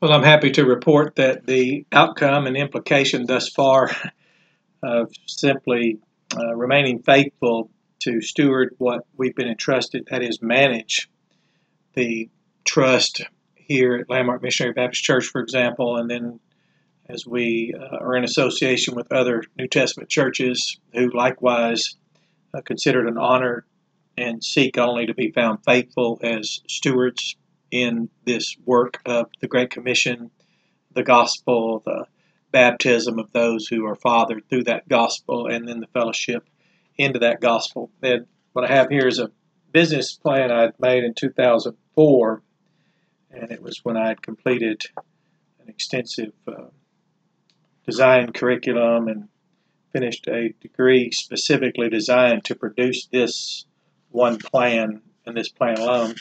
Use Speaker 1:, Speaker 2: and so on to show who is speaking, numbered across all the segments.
Speaker 1: Well, I'm happy to report that the outcome and implication thus far of simply remaining faithful to steward what we've been entrusted, that is, manage the trust here at Landmark Missionary Baptist Church, for example, and then as we are in association with other New Testament churches who likewise consider it an honor and seek only to be found faithful as stewards in this work of the Great Commission, the gospel, the baptism of those who are fathered through that gospel, and then the fellowship into that gospel. And what I have here is a business plan I had made in 2004, and it was when I had completed an extensive design curriculum and finished a degree specifically designed to produce this one plan and this plan alone.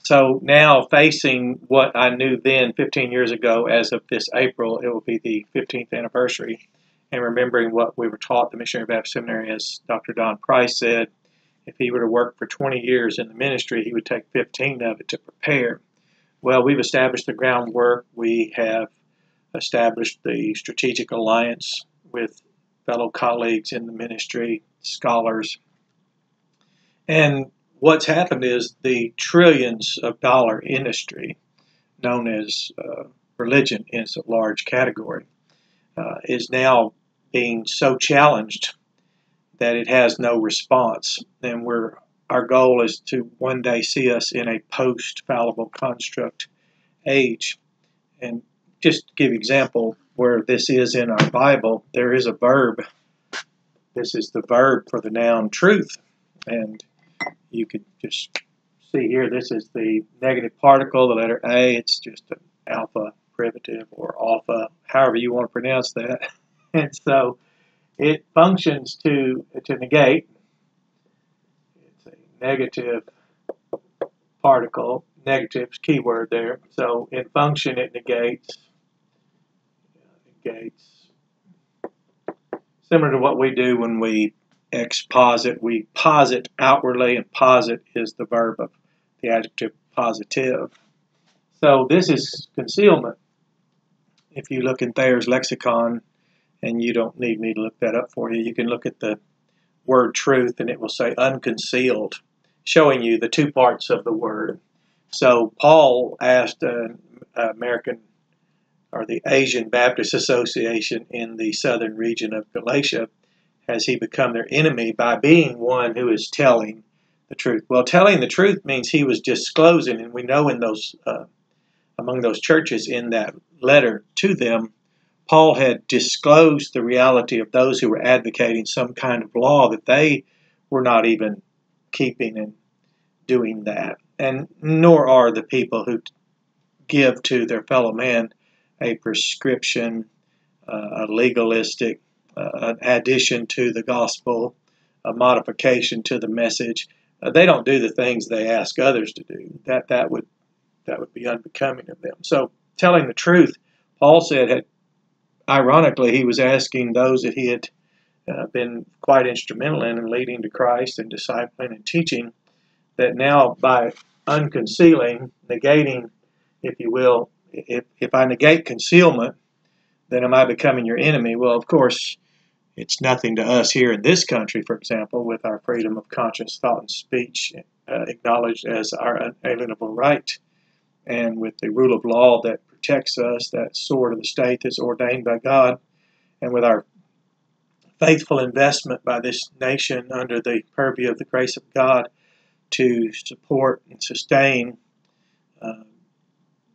Speaker 1: So now, facing what I knew then 15 years ago, as of this April, it will be the 15th anniversary, and remembering what we were taught at the Missionary Baptist Seminary, as Dr. Don Price said, if he were to work for 20 years in the ministry, he would take 15 of it to prepare. Well, we've established the groundwork. We have established the strategic alliance with fellow colleagues in the ministry, scholars, and what's happened is the trillions of dollar industry, known as religion in its large category, is now being so challenged that it has no response. And our goal is to one day see us in a post-fallible construct age. And just to give you an example where this is in our Bible, there is a verb. This is the verb for the noun truth. And you can just see here, this is the negative particle, the letter A. It's just an alpha privative or alpha, however you want to pronounce that. And so it functions to negate. It's a negative particle. Negative is keyword there. So in function, it negates. Similar to what we do when we exposit, we posit outwardly, and posit is the verb of the adjective positive. So this is concealment. If you look in Thayer's lexicon, and you don't need me to look that up for you, you can look at the word truth and it will say unconcealed, showing you the two parts of the word. So Paul asked an American or the Asian Baptist Association in the southern region of Galatia, has he become their enemy by being one who is telling the truth? Well, telling the truth means he was disclosing, and we know in those among those churches in that letter to them, Paul had disclosed the reality of those who were advocating some kind of law that they were not even keeping and doing that, and nor are the people who give to their fellow man a prescription, a legalistic an addition to the gospel, a modification to the message. They don't do the things they ask others to do. That would be unbecoming of them. So telling the truth, Paul said, ironically, he was asking those that he had been quite instrumental in and leading to Christ and discipling and teaching, that now by unconcealing, negating, if you will, if I negate concealment, then am I becoming your enemy? Well, of course, it's nothing to us here in this country, for example, with our freedom of conscience, thought, and speech acknowledged as our unalienable right, and with the rule of law that protects us, that sword of the state that's ordained by God, and with our faithful investment by this nation under the purview of the grace of God to support and sustain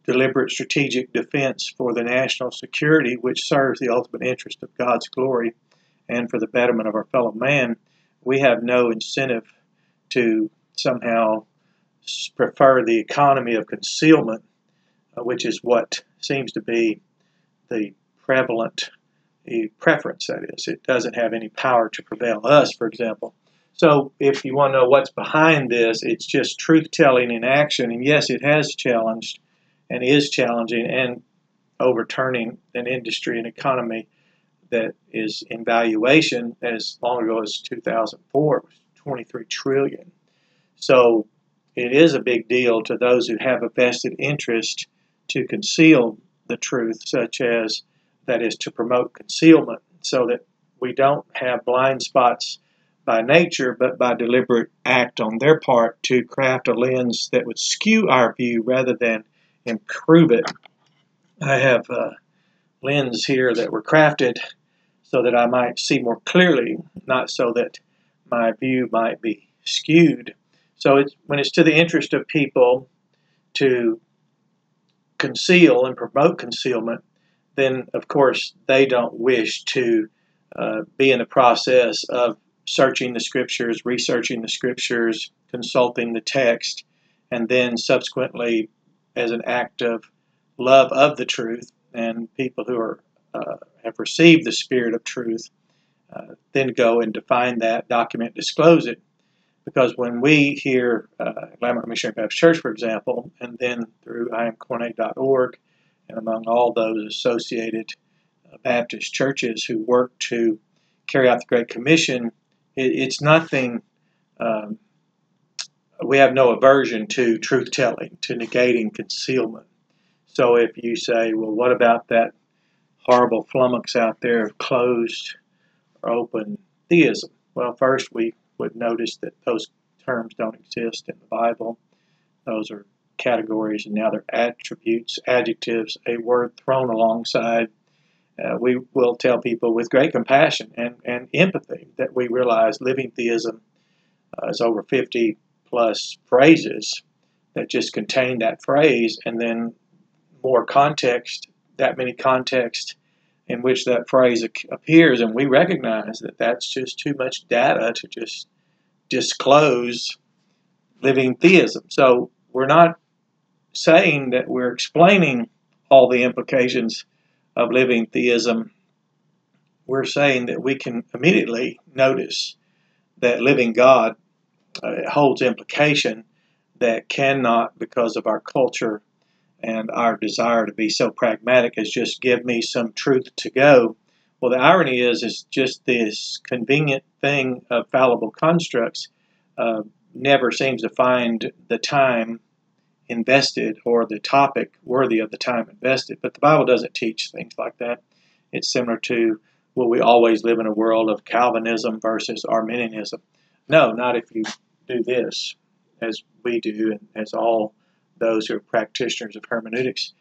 Speaker 1: deliberate strategic defense for the national security, which serves the ultimate interest of God's glory and for the betterment of our fellow man, we have no incentive to somehow prefer the economy of concealment, which is what seems to be the prevalent preference, that is. It doesn't have any power to prevail us, for example. So if you want to know what's behind this, it's just truth-telling in action. And yes, it has challenged and is challenging and overturning an industry and economy that is in valuation as long ago as 2004. It was $23 trillion. So it is a big deal to those who have a vested interest to conceal the truth, such as that is to promote concealment, so that we don't have blind spots by nature, but by deliberate act on their part to craft a lens that would skew our view rather than improve it. I have lenses here that were crafted so that I might see more clearly, not so that my view might be skewed. So when it's to the interest of people to conceal and promote concealment, then of course they don't wish to be in the process of searching the scriptures, researching the scriptures, consulting the text, and then subsequently, as an act of love of the truth, and people who are have received the spirit of truth, then go and define that, document, disclose it. Because when we hear Landmark Missionary Baptist Church, for example, and then through imcornet.org, and among all those associated Baptist churches who work to carry out the Great Commission, it's nothing, we have no aversion to truth-telling, to negating concealment. So if you say, well, what about that horrible flummox out there of closed or open theism? Well, first we would notice that those terms don't exist in the Bible. Those are categories, and now they're attributes, adjectives, a word thrown alongside. We will tell people with great compassion and empathy that we realize living theism is over 50 plus phrases that just contain that phrase, and then more context, that many contexts in which that phrase appears, and we recognize that that's just too much data to just disclose living theism. So we're not saying that we're explaining all the implications of living theism. We're saying that we can immediately notice that living God holds implication that cannot, because of our culture and our desire to be so pragmatic as just give me some truth to go. Well, the irony is just this convenient thing of fallible constructs never seems to find the time invested or the topic worthy of the time invested. But the Bible doesn't teach things like that. It's similar to, will we always live in a world of Calvinism versus Arminianism? No, not if you do this, as we do, and as all those who are practitioners of hermeneutics.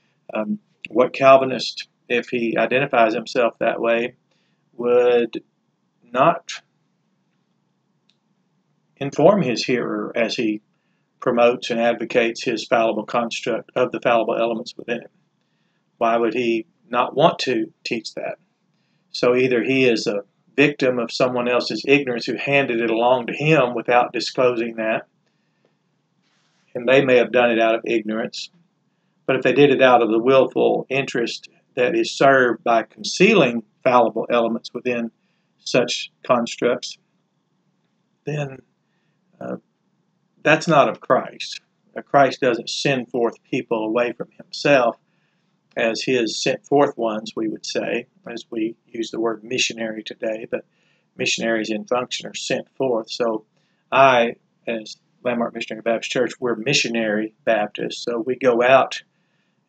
Speaker 1: What Calvinist, if he identifies himself that way, would not inform his hearer as he promotes and advocates his fallible construct of the fallible elements within it. Why would he not want to teach that? So either he is a victim of someone else's ignorance who handed it along to him without disclosing that, and they may have done it out of ignorance, but if they did it out of the willful interest that is served by concealing fallible elements within such constructs, then that's not of Christ. Christ doesn't send forth people away from himself as his sent forth ones, we would say, as we use the word missionary today, but missionaries in function are sent forth. So I, as Landmark Missionary Baptist Church, we're missionary Baptists, so we go out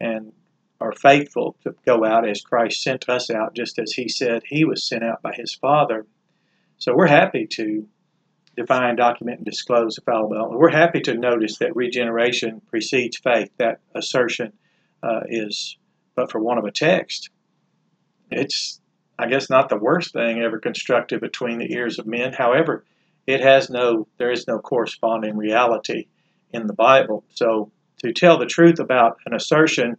Speaker 1: and are faithful to go out as Christ sent us out, just as he said he was sent out by his Father. So we're happy to define, document, and disclose the fallible element. We're happy to notice that regeneration precedes faith. That assertion is but for want of a text. It's, I guess, not the worst thing ever constructed between the ears of men. However, there is no corresponding reality in the Bible. So to tell the truth about an assertion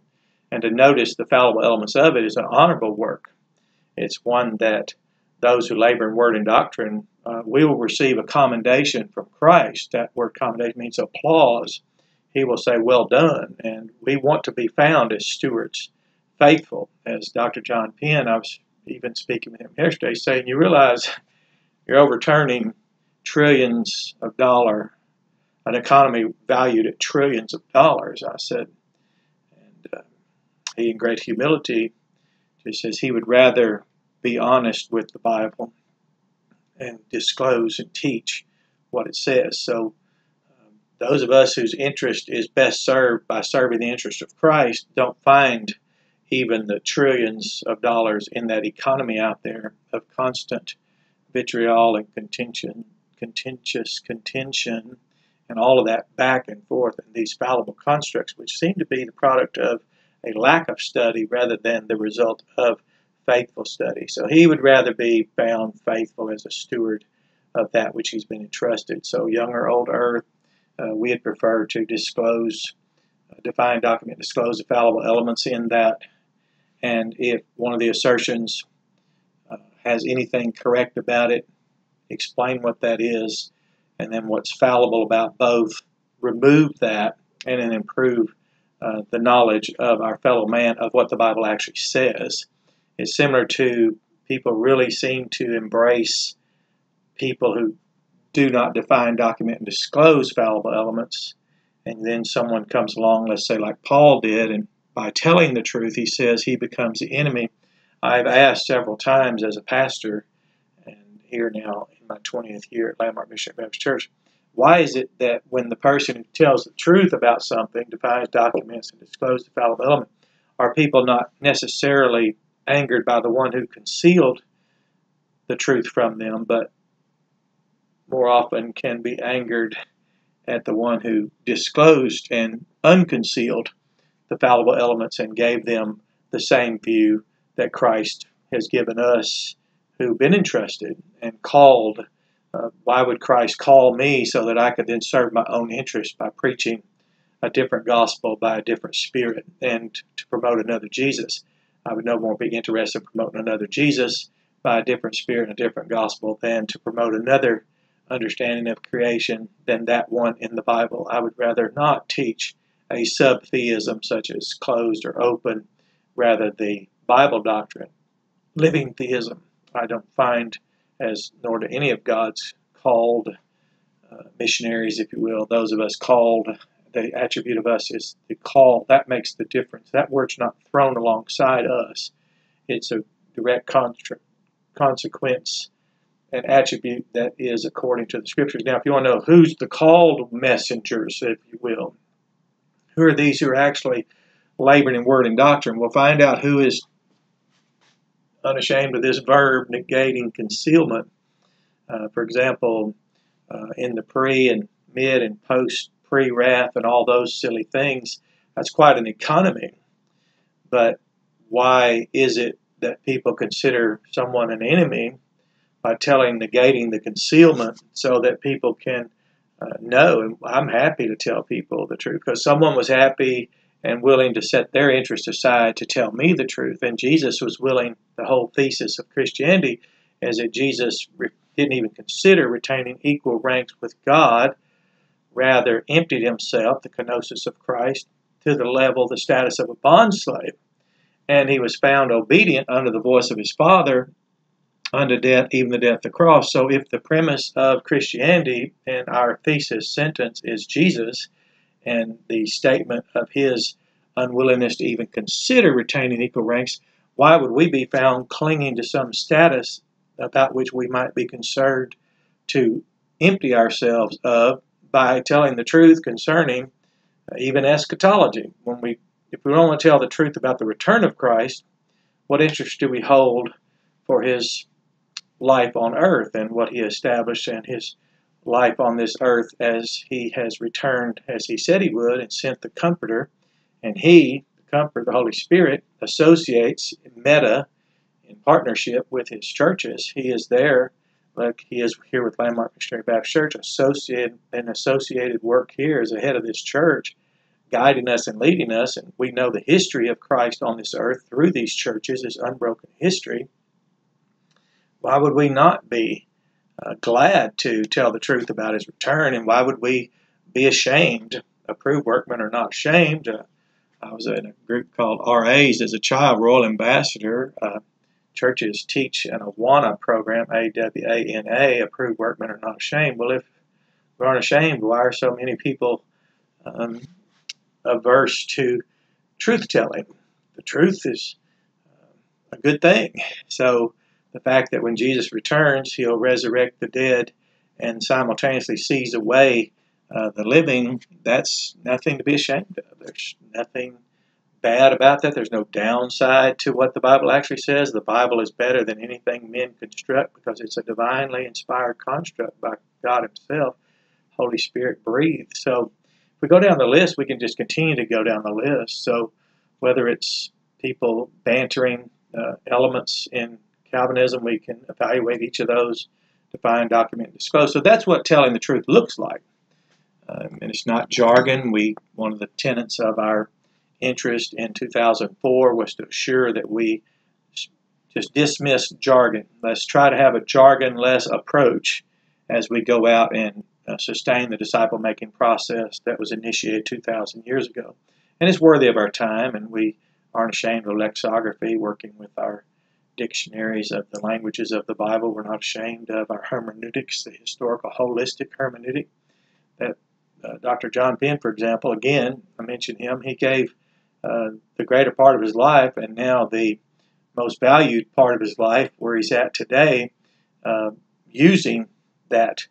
Speaker 1: and to notice the fallible elements of it is an honorable work. It's one that those who labor in word and doctrine, we will receive a commendation from Christ. That word commendation means applause. He will say, well done. And we want to be found as stewards, faithful. As Dr. John Penn, I was even speaking with him yesterday, saying, you realize you're overturning trillions of dollars, an economy valued at trillions of dollars. I said, and he in great humility just says he would rather be honest with the Bible and disclose and teach what it says. So those of us whose interest is best served by serving the interest of Christ don't find even the trillions of dollars in that economy out there of constant vitriol and contentious contention, and all of that back and forth, and these fallible constructs, which seem to be the product of a lack of study rather than the result of faithful study. So he would rather be found faithful as a steward of that which he's been entrusted. So young or old earth, we would prefer to disclose, define, document, disclose the fallible elements in that. And if one of the assertions has anything correct about it, explain what that is, and then what's fallible about both, remove that, and then improve the knowledge of our fellow man of what the Bible actually says. It's similar to people really seem to embrace people who do not define, document, and disclose fallible elements, and then someone comes along, let's say like Paul did, and by telling the truth, he says he becomes the enemy. I've asked several times as a pastor, and here now in my 20th year at Landmark Missionary Baptist Church, why is it that when the person who tells the truth about something, defines, documents, and discloses the fallible element, are people not necessarily angered by the one who concealed the truth from them, but more often can be angered at the one who disclosed and unconcealed the fallible elements and gave them the same view that Christ has given us who've been entrusted and called. Why would Christ call me so that I could then serve my own interest by preaching a different gospel by a different spirit and to promote another Jesus? I would no more be interested in promoting another Jesus by a different spirit and a different gospel than to promote another understanding of creation than that one in the Bible. I would rather not teach a sub-theism such as closed or open, rather the Bible doctrine. Living theism, I don't find, as nor do any of God's called missionaries, if you will, those of us called, the attribute of us is the call. That makes the difference. That word's not thrown alongside us. It's a direct consequence, an attribute that is according to the Scriptures. Now, if you want to know who's the called messengers, if you will, who are these who are actually laboring in word and doctrine, we'll find out who is unashamed of this verb, negating concealment. For example, in the pre and mid and post pre-wrath and all those silly things, that's quite an economy. But why is it that people consider someone an enemy by negating the concealment so that people can know? And I'm happy to tell people the truth because someone was happy and willing to set their interest aside to tell me the truth. And Jesus was willing. The whole thesis of Christianity is that Jesus didn't even consider retaining equal ranks with God, rather emptied himself, the kenosis of Christ, to the level, the status of a bondslave. And he was found obedient under the voice of his Father unto death, even the death of the cross. So if the premise of Christianity and our thesis sentence is Jesus, and the statement of his unwillingness to even consider retaining equal ranks, why would we be found clinging to some status about which we might be concerned to empty ourselves of by telling the truth concerning even eschatology? If we want to tell the truth about the return of Christ, what interest do we hold for his life on earth and what he established and his life on this earth as he has returned as he said he would and sent the Comforter? And he, the Comforter, the Holy Spirit, associates in partnership with his churches. He is there, like he is here with Landmark Missionary Baptist Church, associated work here as a head of this church, guiding us and leading us. And we know the history of Christ on this earth through these churches is unbroken history. Why would we not be glad to tell the truth about his return? And why would we be ashamed? Approved workmen are not ashamed. I was in a group called RAs as a child, Royal Ambassador. Churches teach an AWANA program, AWANA, approved workmen are not ashamed. Well, if we aren't ashamed, why are so many people averse to truth-telling? The truth is a good thing. So the fact that when Jesus returns, he'll resurrect the dead and simultaneously seize away the living, that's nothing to be ashamed of. There's nothing bad about that. There's no downside to what the Bible actually says. The Bible is better than anything men construct because it's a divinely inspired construct by God himself, Holy Spirit breathed. So if we go down the list, we can just continue to go down the list. So whether it's people bantering elements in Calvinism, we can evaluate each of those, define, document, disclose. So that's what telling the truth looks like. And it's not jargon. One of the tenets of our interest in 2004 was to assure that we just dismiss jargon. Let's try to have a jargon-less approach as we go out and sustain the disciple-making process that was initiated 2,000 years ago. And it's worthy of our time, and we aren't ashamed of lexicography, working with our dictionaries of the languages of the Bible. We're not ashamed of our hermeneutics, the historical holistic hermeneutic that Dr. John Penn, for example, again, I mentioned him, he gave the greater part of his life, and now the most valued part of his life, where he's at today, using that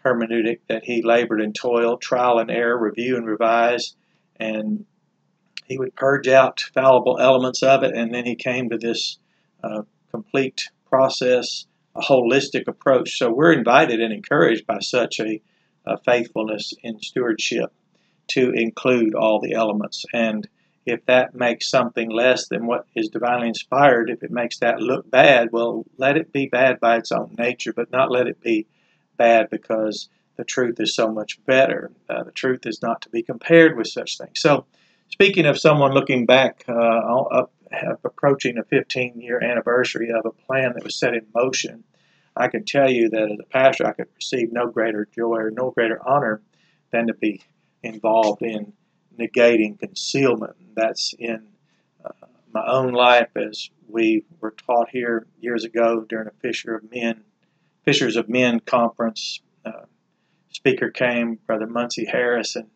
Speaker 1: hermeneutic that he labored and toiled, trial and error, review and revise, and he would purge out fallible elements of it, and then he came to this complete process, a holistic approach. So we're invited and encouraged by such a faithfulness in stewardship to include all the elements. And if that makes something less than what is divinely inspired, if it makes that look bad, well, let it be bad by its own nature, but not let it be bad because the truth is so much better. The truth is not to be compared with such things. So speaking of someone looking back, approaching a 15-year anniversary of a plan that was set in motion, I can tell you that as a pastor, I could receive no greater joy or no greater honor than to be involved in negating concealment. That's in my own life, as we were taught here years ago during a Fishers of Men conference. Speaker came, Brother Muncie Harris, and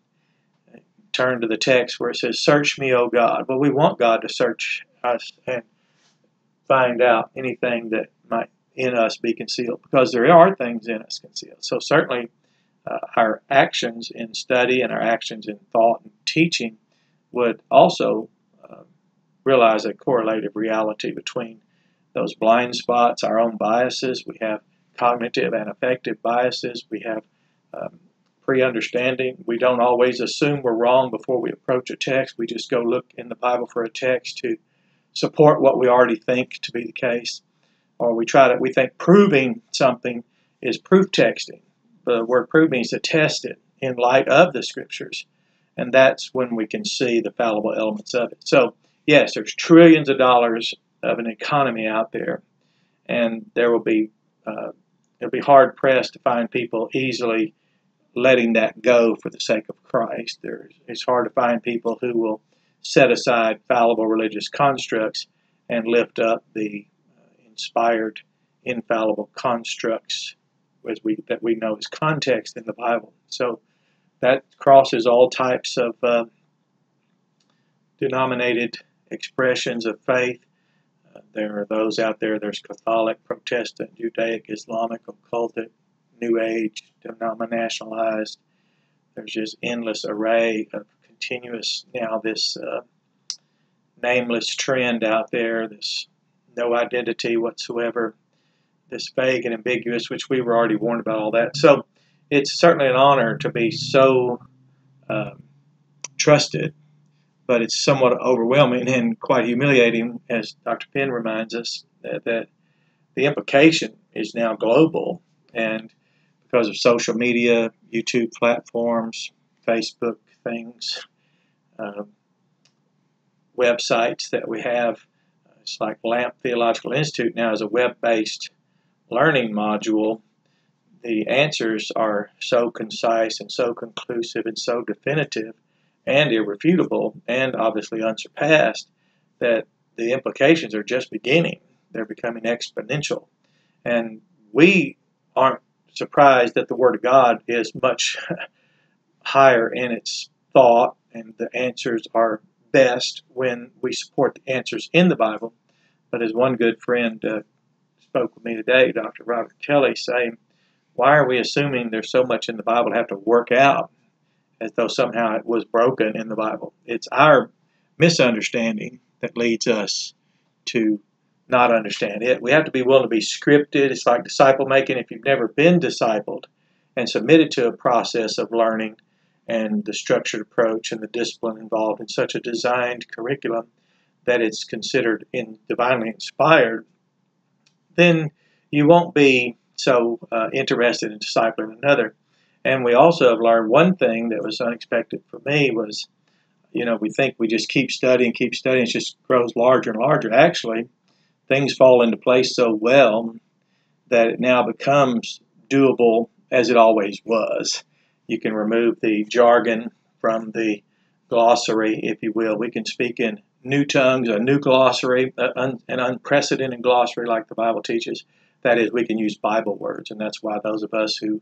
Speaker 1: turned to the text where it says, "Search me, O God." Well, we want God to search us and find out anything that might in us be concealed, because there are things in us concealed. So certainly our actions in study and our actions in thought and teaching would also realize a correlative reality between those blind spots, our own biases. We have cognitive and affective biases. We have pre-understanding. We don't always assume we're wrong before we approach a text. We just go look in the Bible for a text to support what we already think to be the case. Or we think proving something is proof texting. The word prove means to test it in light of the scriptures. And that's when we can see the fallible elements of it. So yes, there's trillions of dollars of an economy out there, and there will be it'll be hard pressed to find people easily letting that go for the sake of Christ. It's hard to find people who will set aside fallible religious constructs and lift up the inspired, infallible constructs that we know as context in the Bible. So that crosses all types of denominated expressions of faith. There are those out there, there's Catholic, Protestant, Judaic, Islamic, occultic, New Age, denominationalized. There's just endless array of continuous, now this nameless trend out there, this no identity whatsoever, this vague and ambiguous, which we were already warned about all that. So it's certainly an honor to be so trusted, but it's somewhat overwhelming and quite humiliating, as Dr. Penn reminds us, that the implication is now global, and because of social media, YouTube platforms, Facebook things, websites that we have. It's like Lamp Theological Institute now is a web-based learning module. The answers are so concise and so conclusive and so definitive and irrefutable and obviously unsurpassed that the implications are just beginning. They're becoming exponential. And we aren't surprised that the Word of God is much higher in its thought, and the answers are best when we support the answers in the Bible. But as one good friend spoke with me today, Dr. Robert Kelly, saying, why are we assuming there's so much in the Bible to have to work out as though somehow it was broken in the Bible? It's our misunderstanding that leads us to not understand it. We have to be willing to be scripted. It's like disciple making. If you've never been discipled and submitted to a process of learning and the structured approach and the discipline involved in such a designed curriculum that it's considered divinely inspired, then you won't be so interested in discipling another. And we also have learned one thing that was unexpected for me was, we think we just keep studying, it just grows larger and larger. Actually, things fall into place so well that it now becomes doable as it always was. You can remove the jargon from the glossary, if you will. We can speak in new tongues, a new glossary, an unprecedented glossary like the Bible teaches. That is, we can use Bible words, and that's why those of us who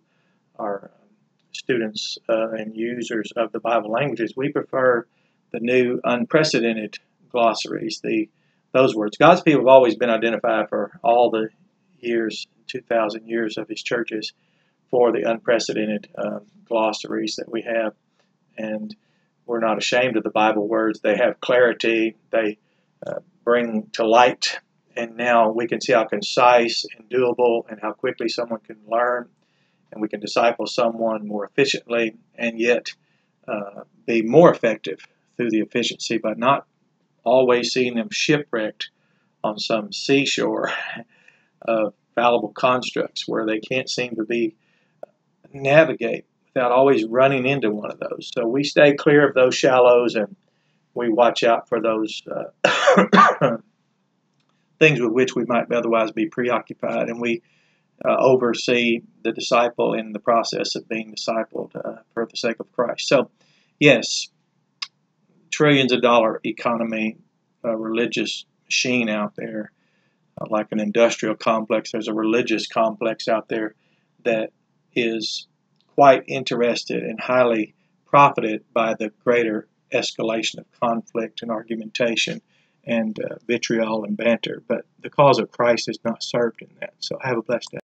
Speaker 1: are students and users of the Bible languages, we prefer the new unprecedented glossaries, those words. God's people have always been identified for all the years, 2,000 years of His churches, for the unprecedented glossaries that we have. And we're not ashamed of the Bible words. They have clarity. They bring to light. And now we can see how concise and doable and how quickly someone can learn. And we can disciple someone more efficiently and yet be more effective through the efficiency by not always seeing them shipwrecked on some seashore of fallible constructs where they can't seem to navigate without always running into one of those. So we stay clear of those shallows and we watch out for those things with which we might otherwise be preoccupied, and we oversee the disciple in the process of being discipled for the sake of Christ. So, yes, trillions of dollar economy, a religious machine out there, like an industrial complex. There's a religious complex out there that is quite interested and highly profited by the greater escalation of conflict and argumentation and vitriol and banter. But the cause of Christ is not served in that. So have a blessed day.